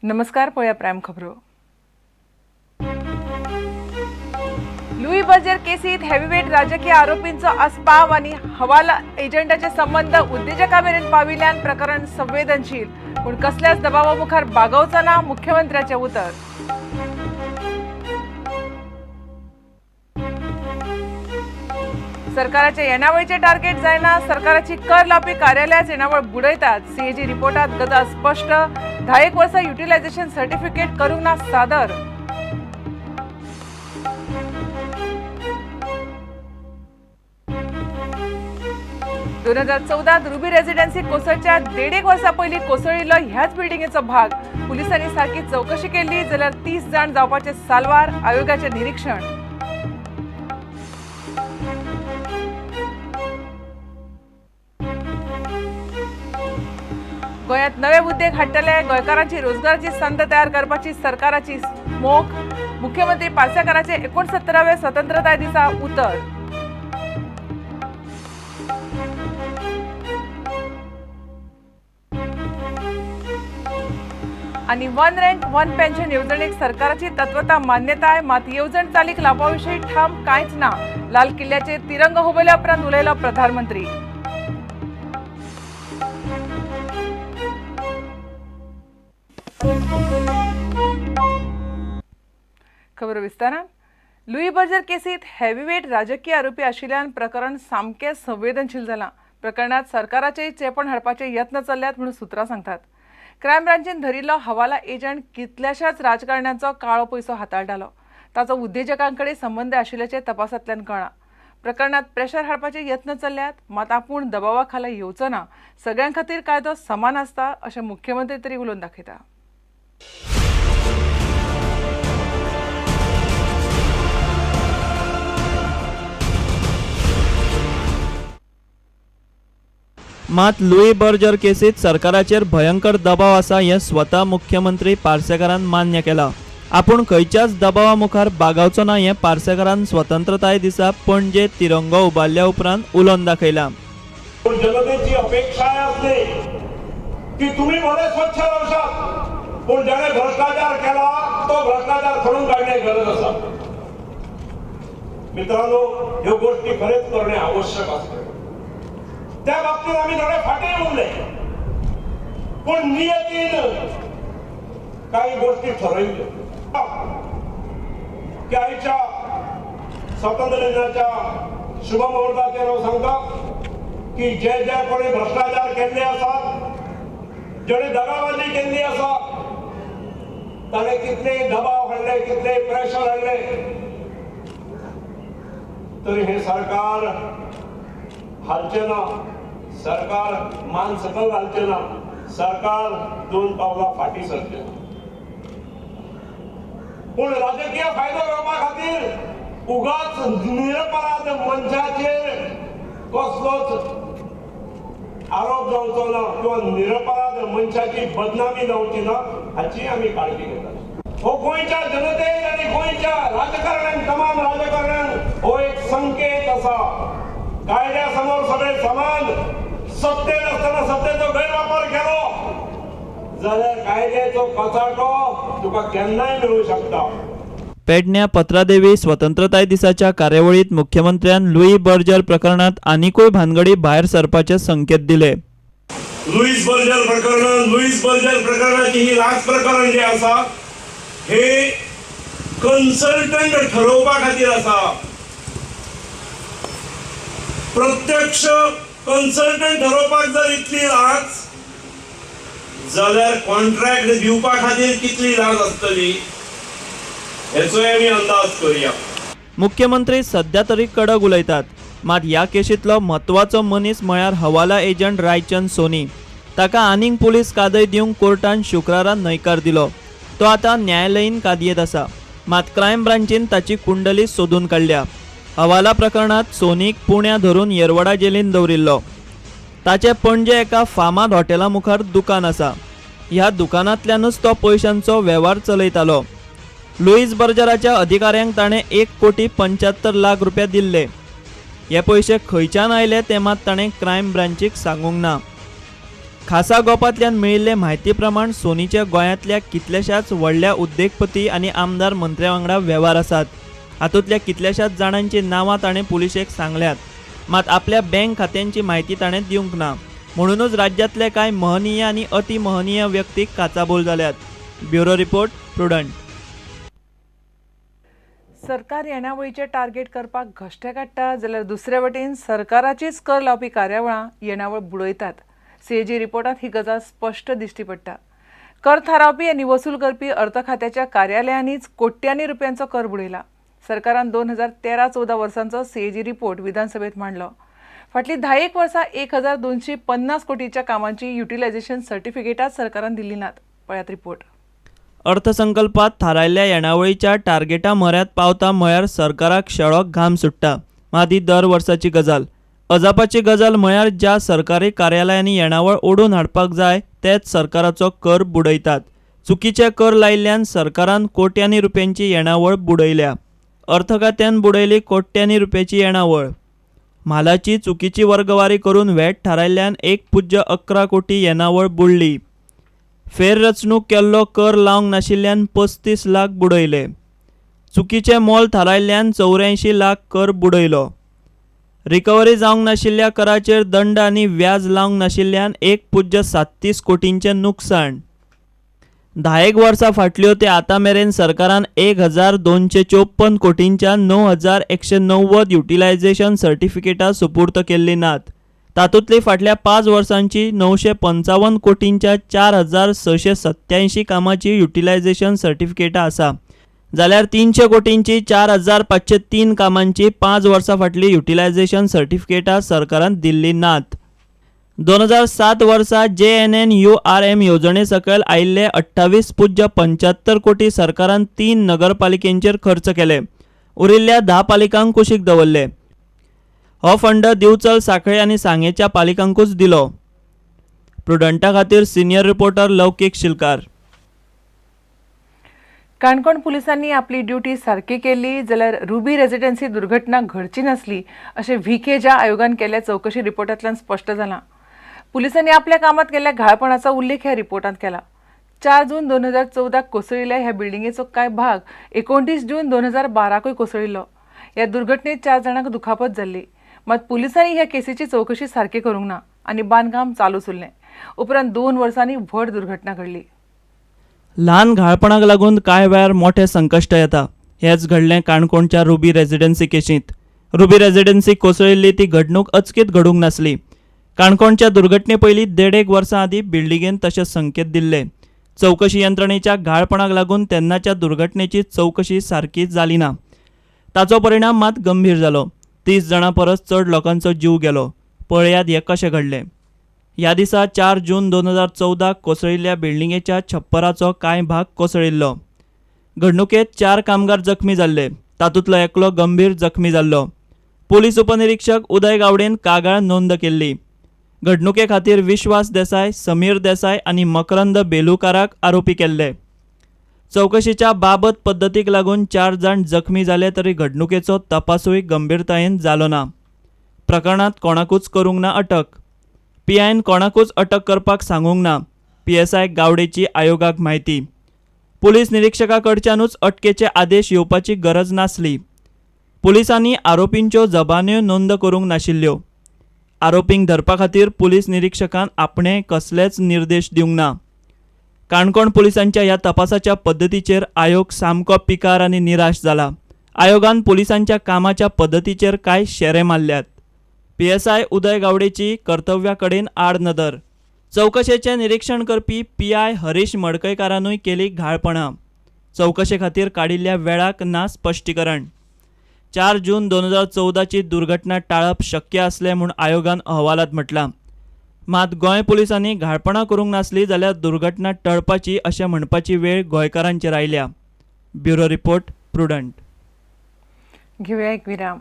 नमस्कार, पळया प्राइम खबरो। लुई बर्जर केसीत हेवीवेट राजकीय आरोपींचो आस्पाव आणि हवाला एजंटाचे संबंध उद्देजकामेरेन पाविल्ल्यान प्रकरण संवेदनशील, पण कसल्याच दबावामुखार बागवचा ना, मुख्यमंत्र्याचे उतर। सरकाराचे येणावळीचे टार्गेट जायना, सरकाराची कर लावपी कार्यालयाच येणावळ बुडयतात। सीएजी रिपोर्टात गजा स्पष्ट, 10 वर्सां युटिलायझेशन सर्टिफिकेट करूंक ना सादर। दोन 2014 रुबी रेसिडेन्सी कोसळच्या 1.5 वर्सां पयलीं कोसळिल्लो ह्याच बिल्डिंगेचो भाग। पुलिसांनी सारकी चौकशी केली जाल्यार 30 जाण जावपाचे साल्वार, आयोगाचे निरीक्षण। गोंयांत नवे उद्योग हाडटले, गोंयकारांची रोजगाराची संद तयार करपाची सरकाराची मोख। मुख्यमंत्री पार्सेकारांचे 69व्या स्वतंत्रताय दिसा उतर। आणि वन रँक वन पेन्शन येवजणेक सरकाराची तत्वता मान्यताय, मात येवजण चालीक लावपाविशीं ठाम कांयच ना। लाल किल्ल्याचेर तिरंगो हुबयल्या उपरांत उलयलो प्रधानमंत्री। खबर विस्तारान। लुई बर्जर केसीत हेवीवेट राजकीय आरोपी आशिल्ल्यान प्रकरण सामकें संवेदनशील जालां। प्रकरणात सरकाराचेय चेपण हाडपाचे यत्न चल्ल्यात म्हणून सुत्रां सांगतात। क्रायम ब्रांचीन धरिल्लो हवाला एजंट कितल्याशाच राजकारण्यांचो काळो पयसो हाताळटालो। ताचो उद्देजकांकडे संबंध आशिल्ल्याचे तपासांतल्यान कळ्ळां। प्रकरणात प्रेशर हाडपाचे यत्न चल्ल्यात, मात आपूण दबावा खाला येवचो ना। सगळ्यां खातीर कायदो समान आसता अशें मुख्यमंत्री तरी उलोवन दाखयता। मात लुई बर्जर केसीत सरकाराचेर भयंकर दबाव आसा हें स्वता मुख्यमंत्री पार्सेकारान मान्य केला। आपूण खंयच्याच दबावा मुखार बागावचो ना हें पार्सेकारान स्वतंत्रताय दिसा पणजेत तिरंगो उबारल्या उपरांत उलोवन दाखयला। जनतेची अपेक्षा असते की तुम्ही बरे स्वच्छ रावशात, पण ज्याने भ्रष्टाचार केला तो भ्रष्टाचार खडून काढण्याची गरज असा। मित्रांनो, ह्या गोष्टी खरेच करणे आवश्यक असते। त्या बाबतीत आम्ही थोडे फाटे उरले, पण नियतीन काही गोष्टी ठरवल्या की आजच्या स्वातंत्र्य दिनाच्या शुभ मुहूर्ताचेर हांव सांगता की जे कोणी भ्रष्टाचार केल्ले आसात, जेणे दगाबाजी केल्ली आसा, ताणे कितले दबाव हाडले, कितले प्रेशर हाडले, तरी हे सरकार हालचे ना। सरकार मान सकल घालचे ना। सरकार 2 पावलां फाटी सरचे। पण राजकीय फायदो घेवपा खातीर उगाच निरपराध मनशाचेर कसलोच आरोप जावचो ना किंवा निरपराध मनशाची बदनामी जावची ना हाची आमी काळजी घेतात। हो गोंयच्या जनतेक आनी गोंयच्या राजकारण्यांक, तमाम राजकारण्यांक हो एक संकेत आसा। कायद्या समोर सगळे समान, सत्तेत असताना सत्तेचो गैरवापर केलो जाल्यार कायद्याचो कचाटो तुका केन्नाय मिळू शकता। पेडण्या पत्रादेवी स्वतंत्रताय दिसाच्या कार्यावळीत मुख्यमंत्र्यान लुई बर्जर प्रकरणात आनीकूय भानगडी भायर सरपाचे संकेत दिले। लुईस बर्जर प्रकरणाची ही लास्ट प्रकरण जे आसा हे कन्सल्टंट ठरवपा खातीर आसा। प्रत्यक्ष कन्सल्टंट ठरवपाक जर इतली लाज जाल्यार कॉन्ट्रॅक्ट दिवपा खातीर कितली लाज आसतली हेचोय आमी अंदाज करूया। मुख्यमंत्री सध्या तरी कडक उलयतात, मात ह्या केशींतलो म्हत्वाचो मनीस म्हळ्यार हवाला एजंट रायचंद सोनी। ताका आनीक पुलीस कादय दिवंक कोर्टान शुक्रारा न्हयकार दिलो। तो आतां न्यायालयीन कादयेत आसा, मात क्रायम ब्रांचीन ताची कुंडली सोदून काडल्या। हवाला प्रकरणात सोनीक पुण्या धरून येरवडा जेलीन दवरिल्लो। ताचे पणजे एका फामाद हॉटेला मुखार दुकान आसा। ह्या दुकानांतल्यानूच तो पयशांचो वेव्हार चलयतालो। लुईस बर्जराच्या अधिकाऱ्यांक ताणें 1,75,00,000 रुपया दिल्ले। हे पयशे खंयच्यान आयले ते मात ताणें क्रायम ब्रांचीक सांगूंक ना। खासा गोपांतल्यान मेळिल्ले म्हायती प्रमाण सोनीच्या गोंयांतल्या कितल्याशाच व्हडल्या उद्देगपती आनी आमदार मंत्र्या वांगडा वेव्हार आसात. हातूंतल्या कितल्याशाच जाणांची नांवां ताणें पुलिशेक सांगल्यात. मात आपल्या बँक खात्यांची म्हायती ताणें दिवंक ना. म्हणूनच राज्यांतले कांय महनीय आनी अतिमहनीय व्यक्तीक काचाबोल जाल्यात. Bureau report, prudent. सरकार येणावळीचे टार्गेट करपाक घश्टे काडटा जाल्यार दुसरे वटेन सरकाराचीच कर लावपी कार्यावळां येणावळ बुडयतात. सीएजी रिपोर्टांत ही गजाल स्पश्ट दिश्टी पडटा. कर थारावपी आनी वसूल करपी अर्थ खात्याच्या कार्यालयांनीच कोट्यांनी रुपयांचो कर बुडयला. सरकारान 2013-14 वर्सांचो सीएजी रिपोर्ट विधानसभेत मांडलो. फाटली 10 वर्सां 1250 कोटीच्या कामांची युटिलायझेशन सर्टिफिकेटां सरकारान दिल्ली नात. पळयात रिपोर्ट. अर्थसंकल्पात थारायल्ल्या येणावळीच्या टार्गेटा म्हऱ्यांत पावता म्हळ्यार सरकाराक शेळोक घाम सुट्टा. मात ही दर वर्साची गजाल. अजापाची गजाल म्हळ्यार ज्या सरकारी कार्यालयांनी येणावळ ओडून हाडपाक जाय तेच सरकाराचो कर बुडयतात. चुकीचे कर लायिल्ल्यान सरकारान कोट्यांनी रुपयांची येणावळ बुडयल्या. अर्थ खात्यान बुडयली कोट्यांनी रुपयाची येणावळ. म्हालाची चुकीची वर्गवारी करून व्हॅट थारायल्ल्यान 1.11 कोटी येणावळ बुडली. फेररचणूक केल्लो कर लावंक नाशिल्ल्यान 35 लाख बुडयले. चुकीचे मोल थारायल्ल्यान 84 लाख कर बुडयलो. रिकव्हरी जावंक नाशिल्ल्या कराचेर दंड आनी व्याज लावंक नाशिल्ल्यान 1.37 कोटींचें नुकसाण. 10 वर्सां फाटल्यो ते आतां मेरेन सरकारान 1254 कोटींच्या 9190 युटिलायझेशन सर्टिफिकेटां सुपूर्द केल्ली नात. तातूंतली फाटल्या 5 वर्सांची 955 कोटींच्या 4687 कामाची युटिलायझेशन सर्टिफिकेटां आसा. जाल्यार 300 कोटींची 4503 कामांची 5 वर्सां फाटली युटिलायझेशन सर्टिफिकेटां सरकारान दिल्ली नात. 2007 वर्सा JNNURM येवजणे सकयल आयिल्ले 28.75 कोटी सरकारान 3 नगरपालिकेंचेर खर्च केले. उरिल्ल्या 10 पालिकांक कुशीक दवरले. हो फंड दिवचल, सांखळे आनी सांगेच्या पालिकांकूच दिलो. प्रुडंटा खातीर सिनियर रिपोर्टर लौकीक शिलकार. काणकोण पुलिसांनी आपली ड्युटी सारकी केली जाल्यार रुबी रेजिडेन्सी दुर्घटना घडची नासली अशें VK ज्या आयोगान केल्ल्या चवकशी रिपोर्टांतल्यान स्पश्ट जालां. पुलिसांनी आपल्या कामात केल्ल्या घाळपणाचो उल्लेख ह्या रिपोर्टांत केला. 4 जून 2014 कोसळिल्ल्या ह्या बिल्डिंगेचो कांय भाग 29 जून 2012 कोसळिल्लो. ह्या दुर्घटनेत 4 जाणांक दुखापत जाल्ली. मात पुलिसांनी ह्या केसीची चवकशी सारकी करूंक ना आनी बांदकाम चालूच उरलें. उपरांत 2 वर्सांनी व्हड दुर्घटना घडली. ल्हान घाळपणाक लागून कांय वेळार मोठे संकश्ट येता. हेच घडलें काणकोणच्या रुबी रेजिडेन्सी केशींत. रुबी रेजिडेन्सी कोसळिल्ली ती घडणूक अचकीत घडूंक नासली. काणकोणच्या दुर्घटने पयलीं 1.5 वर्सां आदीं बिल्डिंगेन तशे संकेत दिल्ले. चवकशी यंत्रणेच्या घाळपणाक लागून तेन्नाच्या दुर्घटनेची चवकशी सारकी जाली ना. ताचो परिणाम मात गंभीर जालो. 30 जाणां परस चड लोकांचो जीव गेलो. पळयात हें कशें घडलें. ह्या दिसा 4 जून 2014 कोसळिल्ल्या बिल्डिंगेच्या छप्पराचो कांय भाग कोसळिल्लो. घडणुकेंत 4 कामगार जखमी जाल्ले. तातूंतलो एकलो गंभीर जखमी जाल्लो. पुलीस उपनिरीक्षक उदय गावडेन कागाळ नोंद केल्ली. घडणुके खातीर विश्वास देसाय, समीर देसाय आनी मकरंद बेलुकाराक आरोपी केल्ले. चवकशीच्या बाबत पद्दतीक लागून 4 जाण जखमी जाले तरी घडणुकेचो तपासूय गंभीरतायेन जालो ना. प्रकरणांत कोणाकूच करूंक ना अटक. PIन कोणाकूच अटक करपाक सांगूंक ना. PSI गावडेची आयोगाक म्हायती. पुलीस निरीक्षका कडच्यानूच अटकेचे आदेश येवपाची गरज नासली. पुलिसांनी आरोपींच्यो जबान्यो नोंद करूंक नाशिल्ल्यो. आरोपींक धरपा खातीर पुलीस निरीक्षकान आपणे कसलेच निर्देश दिवंक ना. काणकोण पुलिसांच्या ह्या तपासाच्या पद्दतीचेर आयोग सामको पिकार आनी निराश जाला. आयोगान पुलिसांच्या कामाच्या पद्दतीचेर कांय शेरे मारल्यात. PSI उदय गावडेची कर्तव्या कडेन आड नदर. चवकशेचें निरीक्षण करपी PI हरीश मडकयकारानूय केली घाळपणां. चवकशे खातीर काडिल्ल्या वेळाक ना स्पश्टीकरण. 4 जून 2014ची दुर्घटना टाळप शक्य आसलें म्हूण आयोगान अहवालांत म्हटलां. मात गोंय पुलिसांनी घाळपणां करूंक नासली जाल्यार दुर्घटना टळपाची अशें म्हणपाची वेळ गोंयकारांचेर आयल्या. Bureau report, prudent. घेऊया एक विराम.